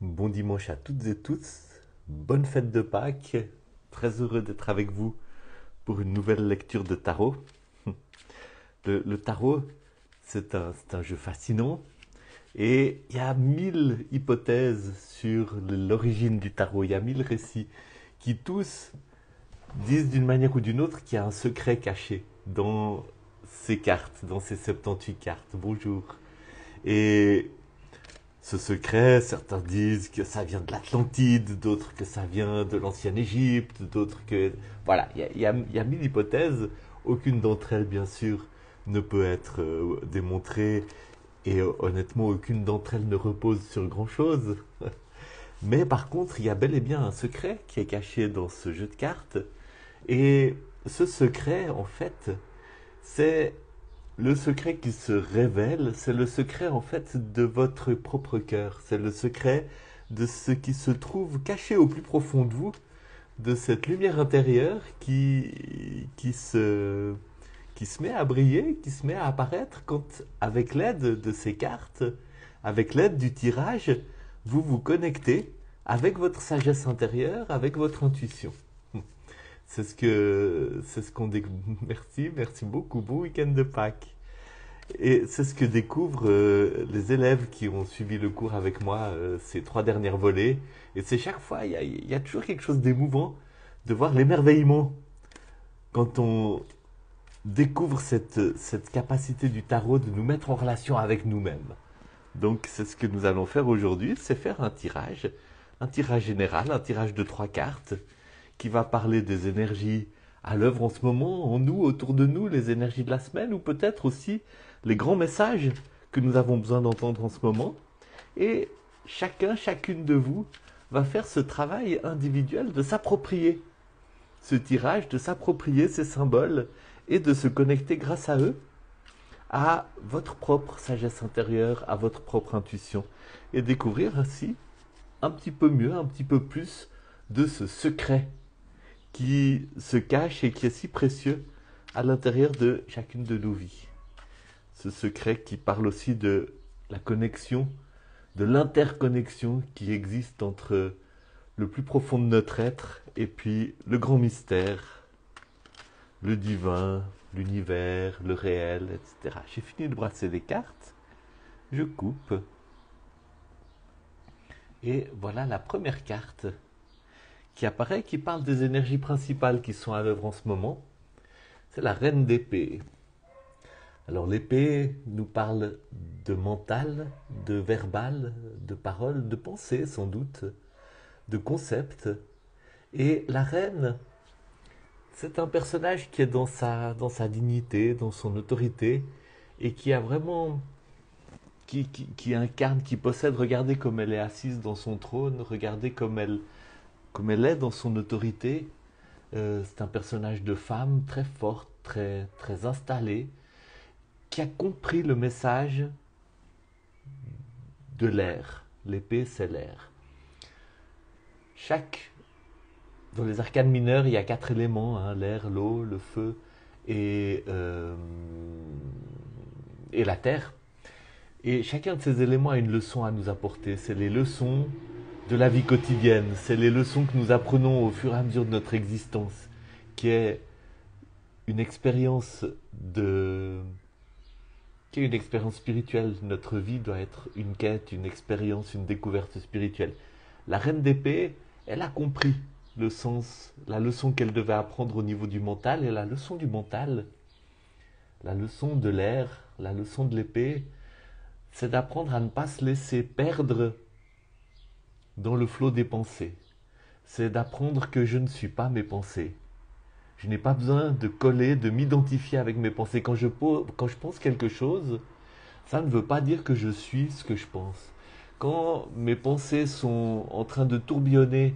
Bon dimanche à toutes et tous, bonne fête de Pâques, très heureux d'être avec vous pour une nouvelle lecture de tarot. Le tarot, c'est un jeu fascinant et il y a 1000 hypothèses sur l'origine du tarot, il y a 1000 récits qui tous disent d'une manière ou d'une autre qu'il y a un secret caché dans ces cartes, dans ces 78 cartes. Bonjour. Et ce secret, certains disent que ça vient de l'Atlantide, d'autres que ça vient de l'ancienne Égypte, d'autres que... Voilà, il y a 1000 hypothèses. Aucune d'entre elles, bien sûr, ne peut être démontrée. Et honnêtement, aucune d'entre elles ne repose sur grand-chose. Mais par contre, il y a bel et bien un secret qui est caché dans ce jeu de cartes. Et ce secret, en fait, c'est le secret qui se révèle, c'est le secret en fait de votre propre cœur. C'est le secret de ce qui se trouve caché au plus profond de vous, de cette lumière intérieure qui se met à briller, qui se met à apparaître quand, avec l'aide de ces cartes, avec l'aide du tirage, vous vous connectez avec votre sagesse intérieure, avec votre intuition. C'est ce qu'on découvre. Merci beaucoup. Bon week-end de Pâques. Et c'est ce que découvrent les élèves qui ont suivi le cours avec moi ces 3 dernières volées. Et c'est chaque fois, il y a toujours quelque chose d'émouvant de voir l'émerveillement quand on découvre cette capacité du tarot de nous mettre en relation avec nous-mêmes. Donc c'est ce que nous allons faire aujourd'hui, c'est faire un tirage général, un tirage de 3 cartes qui va parler des énergies à l'œuvre en ce moment, en nous, autour de nous, les énergies de la semaine, ou peut-être aussi les grands messages que nous avons besoin d'entendre en ce moment. Et chacune de vous va faire ce travail individuel de s'approprier ce tirage, de s'approprier ces symboles et de se connecter grâce à eux à votre propre sagesse intérieure, à votre propre intuition, et découvrir ainsi un petit peu mieux, un petit peu plus de ce secret qui se cache et qui est si précieux à l'intérieur de chacune de nos vies. Ce secret qui parle aussi de la connexion, de l'interconnexion qui existe entre le plus profond de notre être et puis le grand mystère, le divin, l'univers, le réel, etc. J'ai fini de brasser les cartes, je coupe, et voilà la première carte qui apparaît, qui parle des énergies principales qui sont à l'œuvre en ce moment. C'est la reine d'épée. Alors l'épée nous parle de mental, de verbal, de parole, de pensée sans doute, de concept. Et la reine, c'est un personnage qui est dans sa dignité, dans son autorité, et qui a vraiment... qui incarne, qui possède, regardez comme elle est assise dans son trône, regardez comme elle est dans son autorité. C'est un personnage de femme très forte, très, très installée, qui a compris le message de l'air. L'épée, c'est l'air. Dans les arcanes mineures, il y a 4 éléments, hein, l'air, l'eau, le feu et, euh, et la terre. Et chacun de ces éléments a une leçon à nous apporter. C'est les leçons de la vie quotidienne. C'est les leçons que nous apprenons au fur et à mesure de notre existence, qui est une expérience de... qui est une expérience spirituelle. Notre vie doit être une quête, une expérience, une découverte spirituelle. La reine d'épée, elle a compris le sens, la leçon qu'elle devait apprendre au niveau du mental, et la leçon du mental, la leçon de l'air, la leçon de l'épée, c'est d'apprendre à ne pas se laisser perdre dans le flot des pensées. C'est d'apprendre que je ne suis pas mes pensées. Je n'ai pas besoin de coller, de m'identifier avec mes pensées. Quand je pense quelque chose, ça ne veut pas dire que je suis ce que je pense. Quand mes pensées sont en train de tourbillonner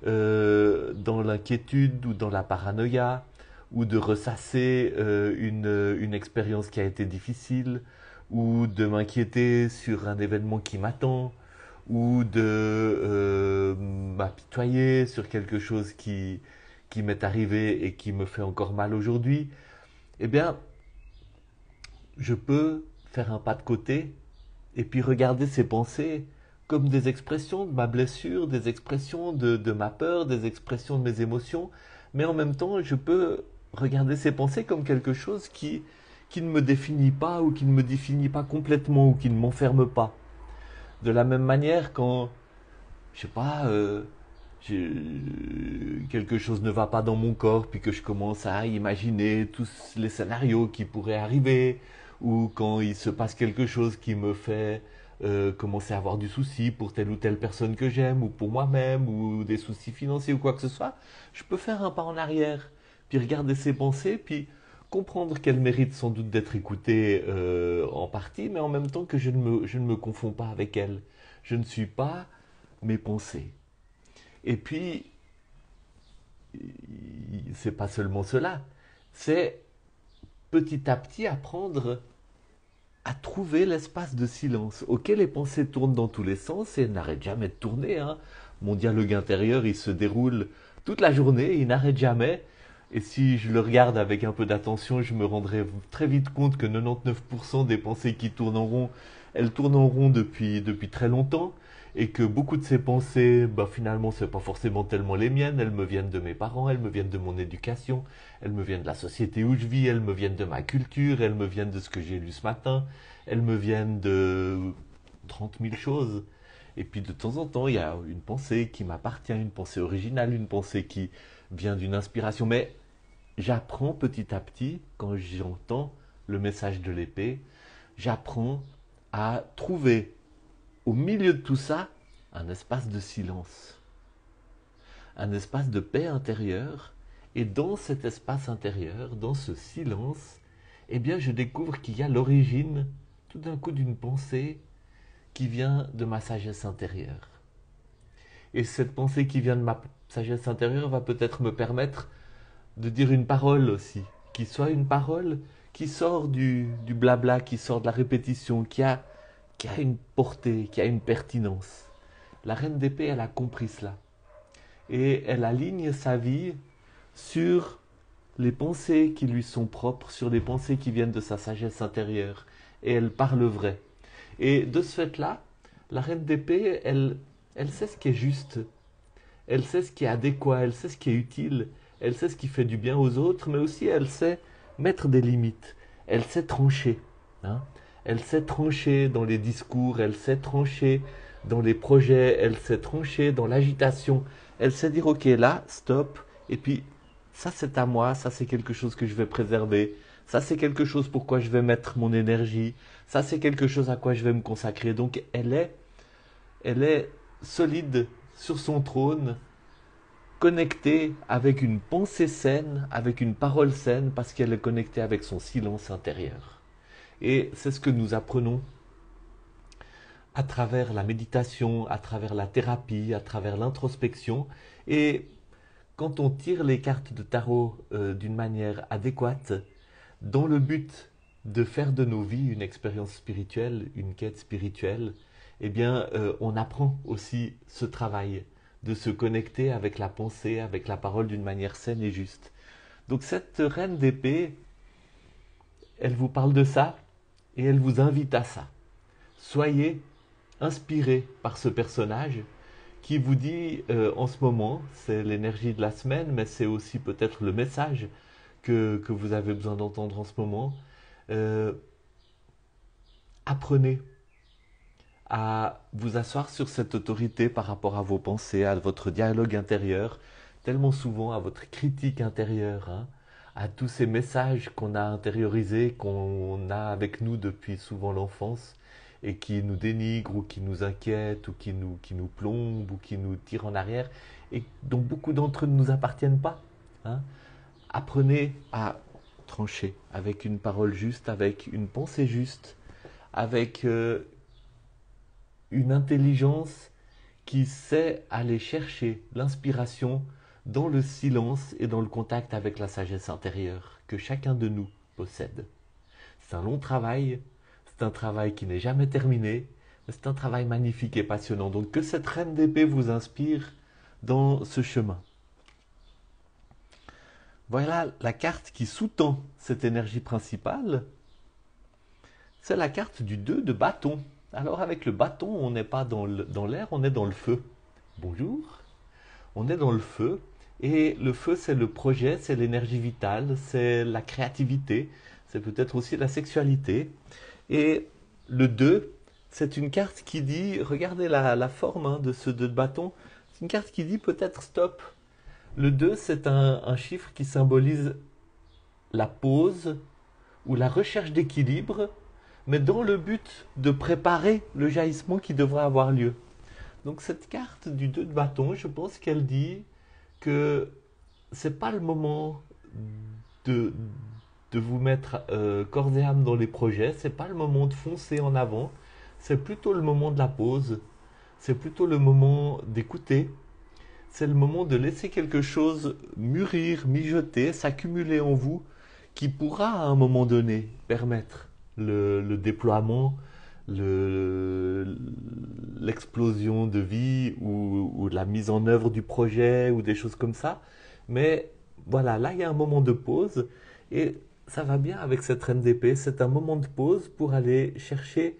dans l'inquiétude ou dans la paranoïa, ou de ressasser une expérience qui a été difficile, ou de m'inquiéter sur un événement qui m'attend, ou de m'apitoyer sur quelque chose qui m'est arrivé et qui me fait encore mal aujourd'hui, eh bien, je peux faire un pas de côté et puis regarder ces pensées comme des expressions de ma blessure, des expressions de ma peur, des expressions de mes émotions, mais en même temps, je peux regarder ces pensées comme quelque chose qui ne me définit pas ou qui ne me définit pas complètement ou qui ne m'enferme pas. De la même manière, quand, je sais pas, quelque chose ne va pas dans mon corps, puis que je commence à imaginer tous les scénarios qui pourraient arriver, ou quand il se passe quelque chose qui me fait commencer à avoir du souci pour telle ou telle personne que j'aime, ou pour moi-même, ou des soucis financiers ou quoi que ce soit, je peux faire un pas en arrière, puis regarder ces pensées, puis comprendre qu'elles méritent sans doute d'être écoutées en partie, mais en même temps que je ne me confonds pas avec elles. Je ne suis pas mes pensées. Et puis, c'est pas seulement cela, c'est petit à petit apprendre à trouver l'espace de silence. Ok, les pensées tournent dans tous les sens et elles n'arrêtent jamais de tourner, hein. Mon dialogue intérieur, il se déroule toute la journée, il n'arrête jamais. Et si je le regarde avec un peu d'attention, je me rendrai très vite compte que 99% des pensées qui tournent en rond, elles tournent en rond depuis très longtemps. Et que beaucoup de ces pensées, bah, finalement, c'est pas forcément tellement les miennes. Elles me viennent de mes parents, elles me viennent de mon éducation, elles me viennent de la société où je vis, elles me viennent de ma culture, elles me viennent de ce que j'ai lu ce matin, elles me viennent de 30 000 choses. Et puis de temps en temps, il y a une pensée qui m'appartient, une pensée originale, une pensée qui vient d'une inspiration. Mais j'apprends petit à petit, quand j'entends le message de l'épée, j'apprends à trouver au milieu de tout ça un espace de silence, un espace de paix intérieure. Et dans cet espace intérieur, dans ce silence, eh bien, je découvre qu'il y a l'origine, tout d'un coup, d'une pensée qui vient de ma sagesse intérieure. Et cette pensée qui vient de ma sagesse intérieure va peut-être me permettre de dire une parole aussi, qui soit une parole qui sort du blabla, qui sort de la répétition, qui a une portée, qui a une pertinence. La reine d'épée, elle a compris cela. Et elle aligne sa vie sur les pensées qui lui sont propres, sur les pensées qui viennent de sa sagesse intérieure. Et elle parle vrai. Et de ce fait-là, la reine d'épée, elle sait ce qui est juste. Elle sait ce qui est adéquat, elle sait ce qui est utile, elle sait ce qui fait du bien aux autres, mais aussi elle sait mettre des limites. Elle sait trancher, hein. Elle sait trancher dans les discours, elle sait trancher dans les projets, elle sait trancher dans l'agitation. Elle sait dire ok là, stop, et puis ça c'est à moi, ça c'est quelque chose que je vais préserver, ça c'est quelque chose pour quoi je vais mettre mon énergie, ça c'est quelque chose à quoi je vais me consacrer. Donc elle est solide sur son trône, connectée avec une pensée saine, avec une parole saine, parce qu'elle est connectée avec son silence intérieur. Et c'est ce que nous apprenons à travers la méditation, à travers la thérapie, à travers l'introspection. Et quand on tire les cartes de tarot d'une manière adéquate, dans le but de faire de nos vies une expérience spirituelle, une quête spirituelle, eh bien, on apprend aussi ce travail de se connecter avec la pensée, avec la parole d'une manière saine et juste. Donc cette reine d'épée, elle vous parle de ça et elle vous invite à ça. Soyez inspiré par ce personnage qui vous dit en ce moment, c'est l'énergie de la semaine, mais c'est aussi peut-être le message que vous avez besoin d'entendre en ce moment. Euh, Apprenez à vous asseoir sur cette autorité par rapport à vos pensées, à votre dialogue intérieur, tellement souvent à votre critique intérieure, hein, à tous ces messages qu'on a intériorisés, qu'on a avec nous depuis souvent l'enfance et qui nous dénigrent ou qui nous inquiètent ou qui nous plombent ou qui nous tirent en arrière et dont beaucoup d'entre eux ne nous appartiennent pas, hein. Apprenez à trancher avec une parole juste, avec une pensée juste, avec une intelligence qui sait aller chercher l'inspiration dans le silence et dans le contact avec la sagesse intérieure que chacun de nous possède. C'est un long travail, c'est un travail qui n'est jamais terminé, mais c'est un travail magnifique et passionnant. Donc que cette reine d'épée vous inspire dans ce chemin. Voilà la carte qui sous-tend cette énergie principale. C'est la carte du 2 de bâton. Alors avec le bâton, on n'est pas dans l'air, on est dans le feu. Bonjour. On est dans le feu. Et le feu, c'est le projet, c'est l'énergie vitale, c'est la créativité, c'est peut-être aussi la sexualité. Et le 2, c'est une carte qui dit, regardez la forme hein, de ce 2 de bâton, c'est une carte qui dit peut-être stop. Le 2, c'est un chiffre qui symbolise la pause ou la recherche d'équilibre, mais dans le but de préparer le jaillissement qui devra avoir lieu. Donc cette carte du 2 de bâton, je pense qu'elle dit que c'est pas le moment de, de vous mettre corps et âme dans les projets, c'est pas le moment de foncer en avant, c'est plutôt le moment de la pause, c'est plutôt le moment d'écouter, c'est le moment de laisser quelque chose mûrir, mijoter, s'accumuler en vous, qui pourra à un moment donné permettre le déploiement, l'explosion de vie ou la mise en œuvre du projet ou des choses comme ça. Mais voilà, là il y a un moment de pause et ça va bien avec cette reine d'épée. C'est un moment de pause pour aller chercher.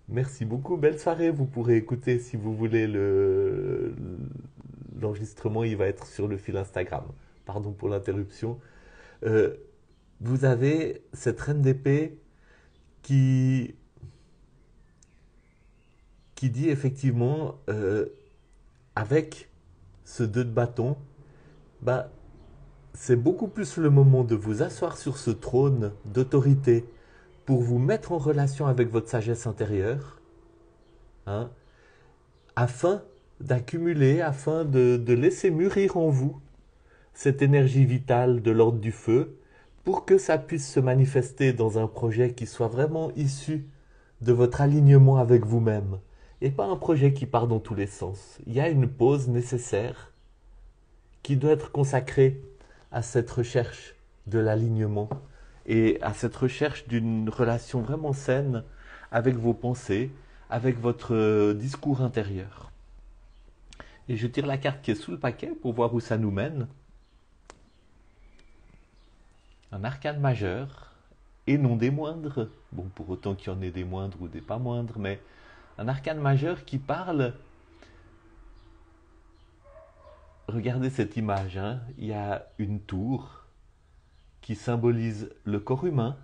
Merci beaucoup, belle soirée. Vous pourrez écouter si vous voulez l'enregistrement, il va être sur le fil Instagram. Pardon pour l'interruption. Euh, vous avez cette reine d'épée qui, qui dit effectivement, avec ce 2 de bâton, bah, c'est beaucoup plus le moment de vous asseoir sur ce trône d'autorité pour vous mettre en relation avec votre sagesse intérieure, hein, afin d'accumuler, afin de laisser mûrir en vous cette énergie vitale de l'ordre du feu, pour que ça puisse se manifester dans un projet qui soit vraiment issu de votre alignement avec vous-même, et pas un projet qui part dans tous les sens. Il y a une pause nécessaire qui doit être consacrée à cette recherche de l'alignement et à cette recherche d'une relation vraiment saine avec vos pensées, avec votre discours intérieur. Et je tire la carte qui est sous le paquet pour voir où ça nous mène. Un arcane majeur, et non des moindres, bon pour autant qu'il y en ait des moindres ou des pas moindres, mais un arcane majeur qui parle. Regardez cette image, hein. Il y a une tour qui symbolise le corps humain.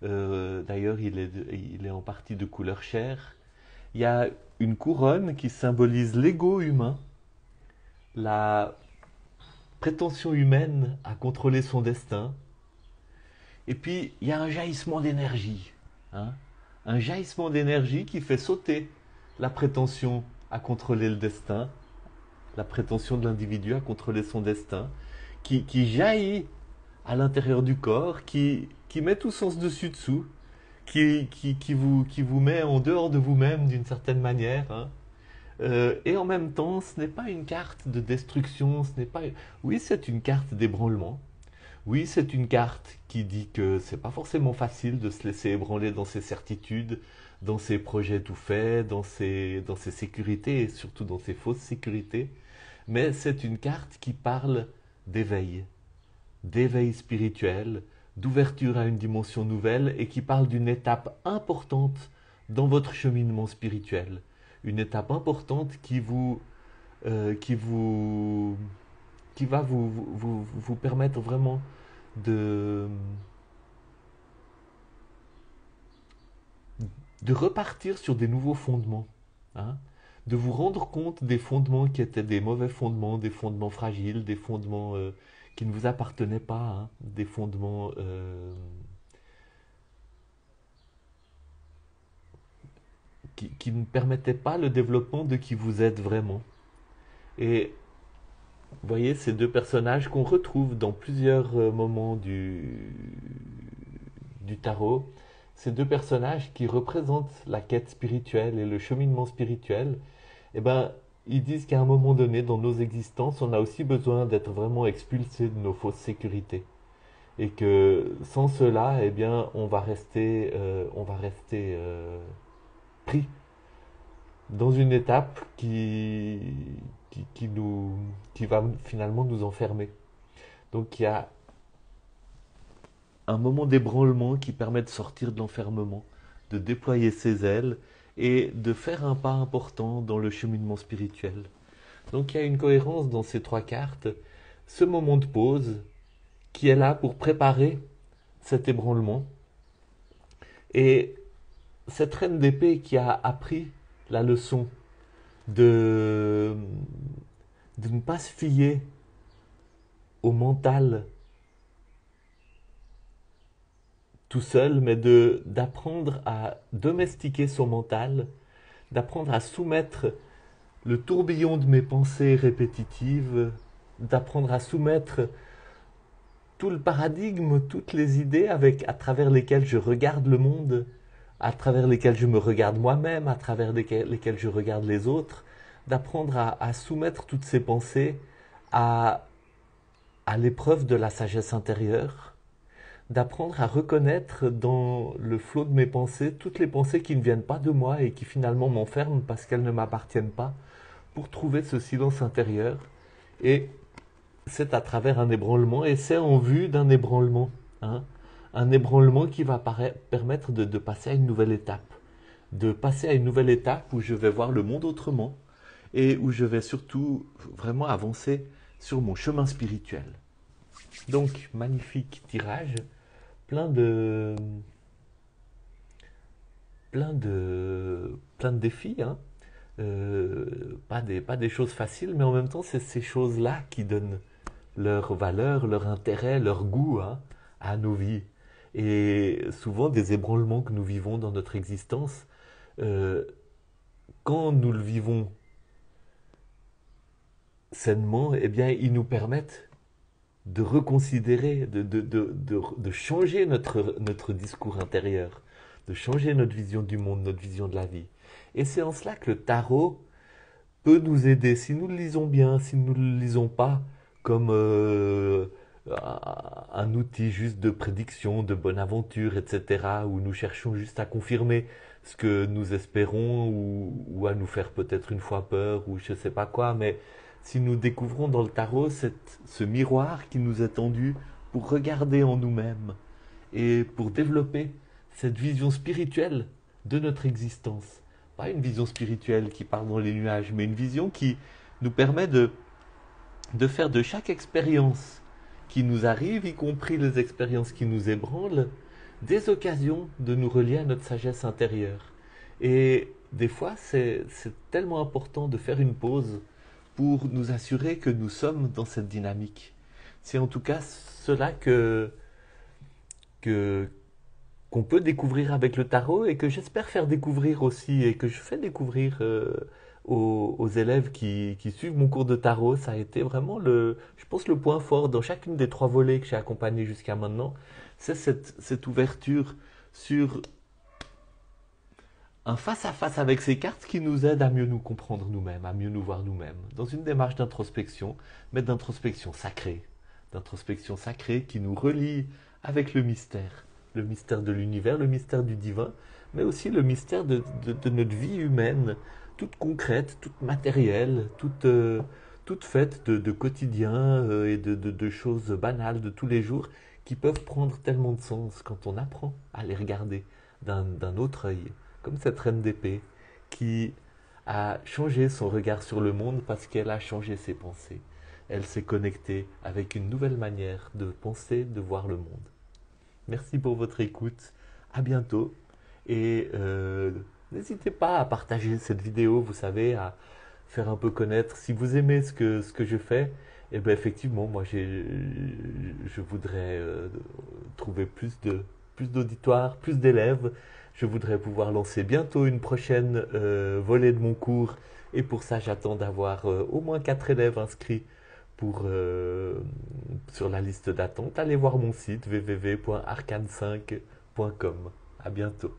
D'ailleurs, il est en partie de couleur chair. Il y a une couronne qui symbolise l'ego humain, la prétention humaine à contrôler son destin. Et puis, il y a un jaillissement d'énergie, hein. Un jaillissement d'énergie qui fait sauter la prétention à contrôler le destin, la prétention de l'individu à contrôler son destin, qui jaillit à l'intérieur du corps, qui met tout sens dessus-dessous, qui vous met en dehors de vous-même d'une certaine manière, hein. Et en même temps, ce n'est pas une carte de destruction, ce n'est pas. Oui, c'est une carte d'ébranlement. Oui, c'est une carte qui dit que c'est pas forcément facile de se laisser ébranler dans ses certitudes, dans ses projets tout faits, dans ses sécurités et surtout dans ses fausses sécurités. Mais c'est une carte qui parle d'éveil, d'éveil spirituel, d'ouverture à une dimension nouvelle et qui parle d'une étape importante dans votre cheminement spirituel. Une étape importante qui vous, qui va vous permettre vraiment de, de repartir sur des nouveaux fondements, hein, de vous rendre compte des fondements qui étaient des mauvais fondements, des fondements fragiles, des fondements qui ne vous appartenaient pas, hein, des fondements qui ne permettaient pas le développement de qui vous êtes vraiment. Et vous voyez, ces deux personnages qu'on retrouve dans plusieurs moments du tarot, ces deux personnages qui représentent la quête spirituelle et le cheminement spirituel, eh ben, ils disent qu'à un moment donné dans nos existences, on a aussi besoin d'être vraiment expulsé de nos fausses sécurités. Et que sans cela, eh bien, on va rester pris dans une étape qui va finalement nous enfermer. Donc il y a un moment d'ébranlement qui permet de sortir de l'enfermement, de déployer ses ailes et de faire un pas important dans le cheminement spirituel. Donc il y a une cohérence dans ces trois cartes, ce moment de pause qui est là pour préparer cet ébranlement, et cette reine d'épée qui a appris la leçon de ne pas se fier au mental tout seul, mais d'apprendre à domestiquer son mental, d'apprendre à soumettre le tourbillon de mes pensées répétitives, d'apprendre à soumettre tout le paradigme, toutes les idées à travers lesquelles je regarde le monde, à travers lesquelles je me regarde moi-même, à travers lesquelles je regarde les autres, d'apprendre à soumettre toutes ces pensées à l'épreuve de la sagesse intérieure, d'apprendre à reconnaître dans le flot de mes pensées toutes les pensées qui ne viennent pas de moi et qui finalement m'enferment parce qu'elles ne m'appartiennent pas, pour trouver ce silence intérieur. Et c'est à travers un ébranlement, et c'est en vue d'un ébranlement, hein, un ébranlement qui va permettre de passer à une nouvelle étape, de passer à une nouvelle étape où je vais voir le monde autrement et où je vais surtout vraiment avancer sur mon chemin spirituel. Donc, magnifique tirage, plein de défis, hein. Pas des choses faciles, mais en même temps, c'est ces choses-là qui donnent leur valeur, leur intérêt, leur goût, hein, à nos vies. Et souvent, des ébranlements que nous vivons dans notre existence, quand nous le vivons sainement, eh bien, ils nous permettent de reconsidérer, de changer notre discours intérieur, de changer notre vision du monde, notre vision de la vie. Et c'est en cela que le tarot peut nous aider, si nous le lisons bien, si nous ne le lisons pas comme un outil juste de prédiction, de bonne aventure, etc., où nous cherchons juste à confirmer ce que nous espérons ou à nous faire peut-être une fois peur ou je ne sais pas quoi, mais si nous découvrons dans le tarot ce miroir qui nous est tendu pour regarder en nous-mêmes et pour développer cette vision spirituelle de notre existence. Pas une vision spirituelle qui part dans les nuages, mais une vision qui nous permet de faire de chaque expérience qui nous arrive, y compris les expériences qui nous ébranlent, des occasions de nous relier à notre sagesse intérieure. Et des fois, c'est tellement important de faire une pause pour nous assurer que nous sommes dans cette dynamique. C'est en tout cas cela qu'on peut découvrir avec le tarot et que j'espère faire découvrir aussi et que je fais découvrir aux élèves qui suivent mon cours de tarot. Ça a été vraiment, je pense, le point fort dans chacune des trois volets que j'ai accompagné jusqu'à maintenant. C'est cette ouverture sur un face-à-face avec ces cartes qui nous aide à mieux nous comprendre nous-mêmes, à mieux nous voir nous-mêmes, dans une démarche d'introspection, mais d'introspection sacrée qui nous relie avec le mystère de l'univers, le mystère du divin, mais aussi le mystère de notre vie humaine, toute concrète, toute matérielle, toute faite de quotidien et de choses banales de tous les jours qui peuvent prendre tellement de sens quand on apprend à les regarder d'un autre œil, comme cette reine d'épée qui a changé son regard sur le monde parce qu'elle a changé ses pensées. Elle s'est connectée avec une nouvelle manière de penser, de voir le monde. Merci pour votre écoute, à bientôt et n'hésitez pas à partager cette vidéo, vous savez, à faire un peu connaître. Si vous aimez ce que je fais, eh bien effectivement, moi je voudrais trouver plus d'auditoire, plus d'élèves. Je voudrais pouvoir lancer bientôt une prochaine volée de mon cours et pour ça j'attends d'avoir au moins 4 élèves inscrits sur la liste d'attente. Allez voir mon site www.arcane5.com. À bientôt.